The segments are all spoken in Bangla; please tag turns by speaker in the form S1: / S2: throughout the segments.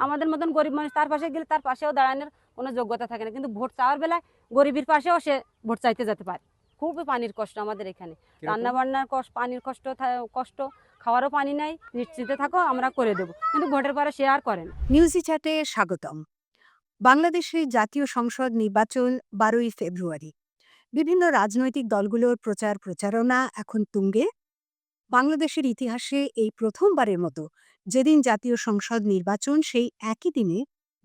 S1: আমাদের মতন গরিব মানুষ তার পাশে গেলে তার পাশেও দাঁড়ানোর কোনো যোগ্যতা থাকে না, কিন্তু ভোট চাওয়ার বেলায় গরিবের পাশেও সে ভোট চাইতে যেতে পারে। খুবই পানির কষ্ট আমাদের এখানে, রান্না বান্নার পানির কষ্ট, খাওয়ারও পানি নাই। নিশ্চিন্তে থাকো, আমরা করে দেবো, কিন্তু ভোটের পরে সে আর করে না।
S2: নিউজি চ্যাটে স্বাগতম। বাংলাদেশের জাতীয় সংসদ নির্বাচন 12ই ফেব্রুয়ারি। বিভিন্ন রাজনৈতিক দলগুলোর প্রচারণা এখন তুঙ্গে। বাংলাদেশের ইতিহাসে এই প্রথমবারের মতো যেদিন জাতীয় সংসদ নির্বাচন, সেই একই দিনে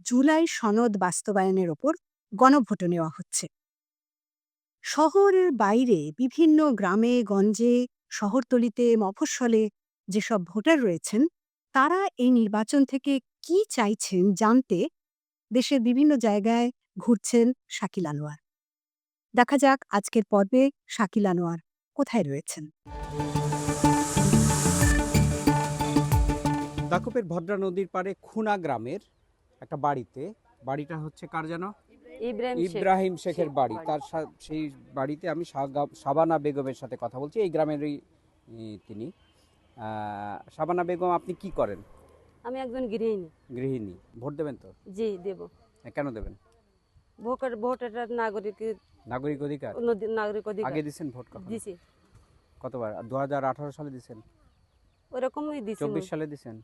S2: জুলাই সনদ বাস্তবায়নের ওপর গণভোট নেওয়া হচ্ছে। শহরের বাইরে বিভিন্ন গ্রামে গঞ্জে, শহরতলিতে, মফস্বলে যেসব ভোটার রয়েছেন, তারা এই নির্বাচন থেকে কি চাইছেন জানতে দেশের বিভিন্ন জায়গায় ঘুরছেন শাকিল আনোয়ার। দেখা যাক আজকের পর্বে শাকিল আনোয়ার কোথায় রয়েছেন।
S3: দাকপের ভদ্রা নদীর পাড়ে খুনা গ্রামের একটা বাড়িটা হচ্ছে কার যেন? ইব্রাহিম শেখের বাড়ি। তার সেই বাড়িতে আমি শাবানা বেগমের সাথে কথা বলছি, এই গ্রামেরই তিনি। শাবানা বেগম, আপনি কি করেন?
S1: আমি একজন গৃহিণী।
S3: ভোট দেবেন তো?
S1: জি দেব।
S3: কেন দেবেন?
S1: ভোট এটা
S3: নাগরিক অধিকার। আগে দিছেন ভোট?
S1: দিছি।
S3: কতবার? 2018 সালে দিছেন?
S1: ওরকমই দিছি।
S3: 24 সালে দিছেন?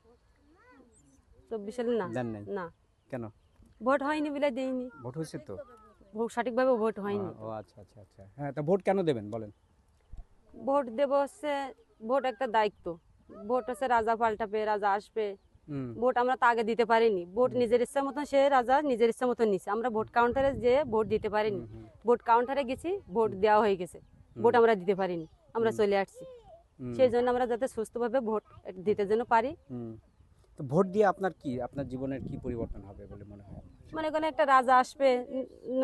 S1: 24 সালে না।
S3: দেন নাই?
S1: না।
S3: কেন?
S1: ভোট হয়নি বলে দেইনি।
S3: ভোট হয়েছে তো?
S1: সঠিকভাবে ভোট হয়নি।
S3: ও আচ্ছা আচ্ছা আচ্ছা। হ্যাঁ, তা ভোট কেন দেবেন বলেন?
S1: ভোট দেব হচ্ছে, ভোট একটা দায়িত্ব। ভোট হচ্ছে রাজা পাল্টাবে, রাজা আসবে। ভোট আমরা তো আগে দিতে পারিনি। ভোট নিজের ইচ্ছা মতন, সে রাজা নিজের ইচ্ছা মতন নিছে। আমরা ভোট কাউন্টারে যে ভোট দিতে পারিনি। ভোট কাউন্টারে গেছি, ভোট দেওয়া হয়ে গেছে, ভোট আমরা দিতে পারিনি, আমরা চলে আসছি। সেই জন্য আমরা যাতে সুস্থভাবে ভোট দিতে যেন পারি।
S3: তো ভোট দিয়ে আপনার জীবনের কি পরিবর্তন হবে বলে মনে হয়?
S1: মনে করেন একটা রাজা আসবে,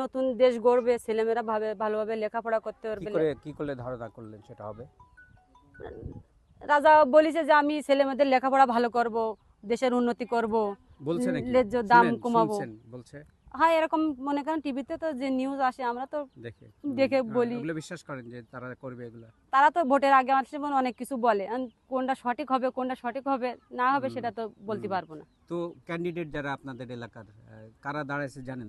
S1: নতুন দেশ গড়বে, ছেলেমেয়েরা ভালোভাবে লেখাপড়া করতে পারবে।
S3: কি করলে ধারণা করলেন সেটা হবে?
S1: রাজা বলেছে যে আমি ছেলেমেয়েদের লেখাপড়া ভালো করব, দেশের উন্নতি করব,
S3: বলছে নাকি?
S1: ন্যায্য দাম কমাবো।
S3: বলছে?
S1: হ্যাঁ, এরকম মনে করেন টিভিতে তো যে নিউজ আসে, আমরা তো দেখে বলি।
S3: এগুলো বিশ্বাস করেন যে তারা করবে এগুলো?
S1: তারা তো ভোটের আগে আসলে অনেক কিছু বলে, কোনটা সঠিক হবে না হবে সেটা তো বলতে পারবো না।
S3: তো ক্যান্ডিডেট যারা আপনাদের এলাকার, কারা দাঁড়াইছে জানেন?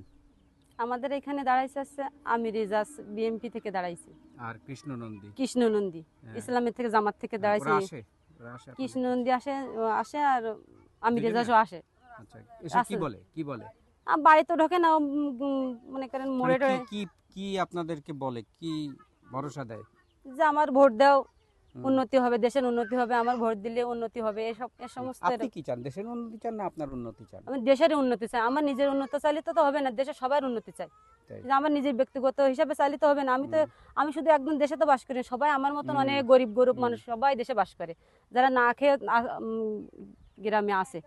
S1: আমাদের এখানে দাঁড়াইছে আছে আমির রেজাস, বিএমপি থেকে দাঁড়াইছে।
S3: আর
S1: কৃষ্ণনন্দী ইসলামের থেকে, জামাত থেকে দাঁড়াইছে। কৃষ্ণনন্দী আসে আর আমির রেজাসও আসে।
S3: আচ্ছা, এসে কি বলে?
S1: বাড়িতে ঢোকে না, মনে করেন মোড়ে
S3: কি আপনাদেরকে বলে, কি ভরসা দেয়?
S1: যে আমার ভোট দাও, উন্নতি হবে, দেশের উন্নতি হবে, আমার ভোট দিলে উন্নতি হবে, এই সমস্ত।
S3: আপনি কি চান? দেশের উন্নতি চান না আপনার উন্নতি চান?
S1: আমি দেশের উন্নতি চাই। আমার নিজের উন্নতি চাইলে তো হবে না, দেশের সবার উন্নতি চাই। আমার নিজের ব্যক্তিগত হিসাবে চাইলে তো হবে না। আমি শুধু একদম দেশে তো বাস করি, সবাই আমার মতন অনেক গরিব মানুষ সবাই দেশে বাস করে, যারা না খেয়ে গ্রামে আসে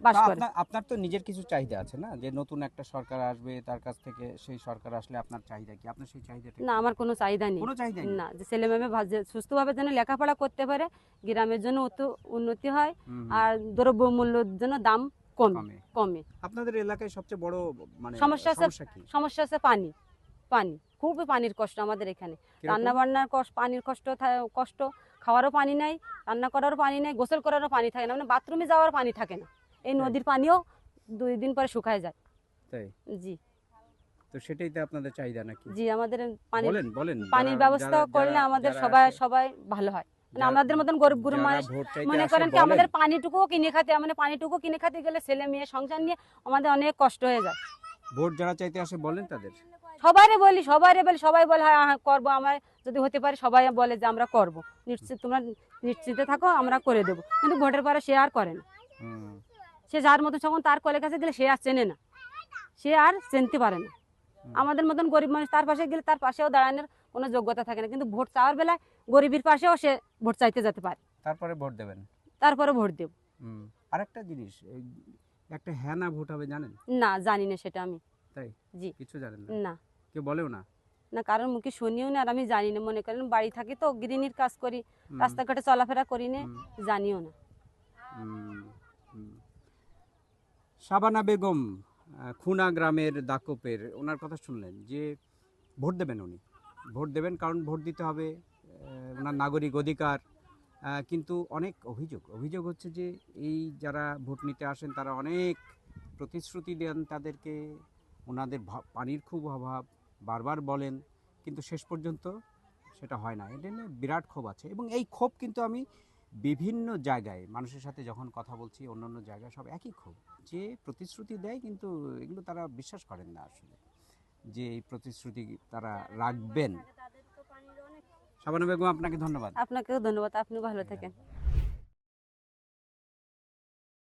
S1: বাস করে।
S3: আপনার তো নিজের কিছু চাহিদা আছে না, যে নতুন একটা সরকার আসবে, তার কাছ থেকে সেই সরকার আসলে আপনার চাহিদা কি? আপনার সেই চাহিদাটা
S1: না, আমার কোনো চাহিদা নেই। না, যে ছেলে মেয়ে সুস্থভাবে যেন লেখাপড়া করতে পারে, গ্রামের জন্য উন্নতি হয়, আর দ্রব্য মূল্যের জন্য দাম কমে।
S3: আপনাদের এলাকায় সবচেয়ে বড়
S1: সমস্যা আছে পানি। খুবই পানির কষ্ট আমাদের এখানে। রান্না বান্নার পানির কষ্ট, খাওয়ারও পানি নাই, রান্না করারও পানি নাই, গোসল করারও পানি থাকে না, মানে বাথরুমে যাওয়ার পানি থাকে না। এই নদীর পানিও 2 দিন পরে শুকায় যায়।
S3: তাই?
S1: জি।
S3: তো সেটাই তো আপনাদের চাহিদা নাকি?
S1: জি, আমাদের
S3: বলেন
S1: পানির ব্যবস্থা করলে আমাদের সবাই ভালো হয়। মানে আমাদের মতন গরিব মানুষ, মনে করেন কি আমাদের পানিটুকুও কিনে খেতে গেলে ছেলে মেয়ে সংসার নিয়ে আমাদের অনেক কষ্ট হয়ে যায়।
S3: ভোট যারা চাইতে আসে বলেন তাদের?
S1: সবাই বলি, সবাই বলে হ্যাঁ করবো, আমার যদি হতে পারে সবাই বলে যে আমরা করবো, তোমরা নিশ্চিন্তে থাকো, আমরা করে দেবো, কিন্তু ভোটের পরে সে আর করে না। সে যার মতন যখন তার কলের কাছে গেলে সে আর চেনে না, সে আর চিনতে পারে না। আমাদের মতন গরিব মানুষ তার পাশে গেলে তার পাশেও দাঁড়ানোর কোনো যোগ্যতা থাকে না, কিন্তু ভোট চাওয়ার বেলায় গরিবের পাশেও সে ভোট চাইতে যেতে পারে।
S3: তারপরে ভোট দেবেন?
S1: তারপরে ভোট দেব।
S3: আরেকটা জিনিস, একটা হ্যাঁ না ভোট হবে জানেন?
S1: না, জানি না সেটা আমি।
S3: তাই?
S1: জি।
S3: কিছু জানেন না?
S1: না।
S3: কেউ বলেও না?
S1: না, কারণ মুখে শুনিও না, আর আমি জানি না। মনে করেন বাড়ি থাকি তো, গৃহিণীর কাজ করি, রাস্তাঘাটে চলাফেরা করি না, জানিও না।
S3: শাবানা বেগম, খুনা গ্রামের দাকপের, ওনার কথা শুনলেন যে ভোট দেবেন, উনি ভোট দেবেন, কারণ ভোট দিতে হবে, ওনার নাগরিক অধিকার। কিন্তু অনেক অভিযোগ হচ্ছে যে এই যারা ভোট নিতে আসেন তারা অনেক প্রতিশ্রুতি দেন তাদেরকে, ওনাদের পানির খুব অভাব বারবার বলেন, কিন্তু শেষ পর্যন্ত সেটা হয় না। এটা নিয়ে বিরাট ক্ষোভ আছে, এবং এই ক্ষোভ কিন্তু আমি বিভিন্ন জায়গায় মানুষের সাথে যখন কথা বলছি, অন্যান্য জায়গায় সব একই ক্ষোভ, যে প্রতিশ্রুতি দেয় কিন্তু এগুলো তারা বিশ্বাস করেন না আসলে, যে এই প্রতিশ্রুতি তারা রাখবেন। শাবানা বেগম, আপনাকে ধন্যবাদ।
S1: আপনাকেও ধন্যবাদ, আপনি ভালো থাকেন।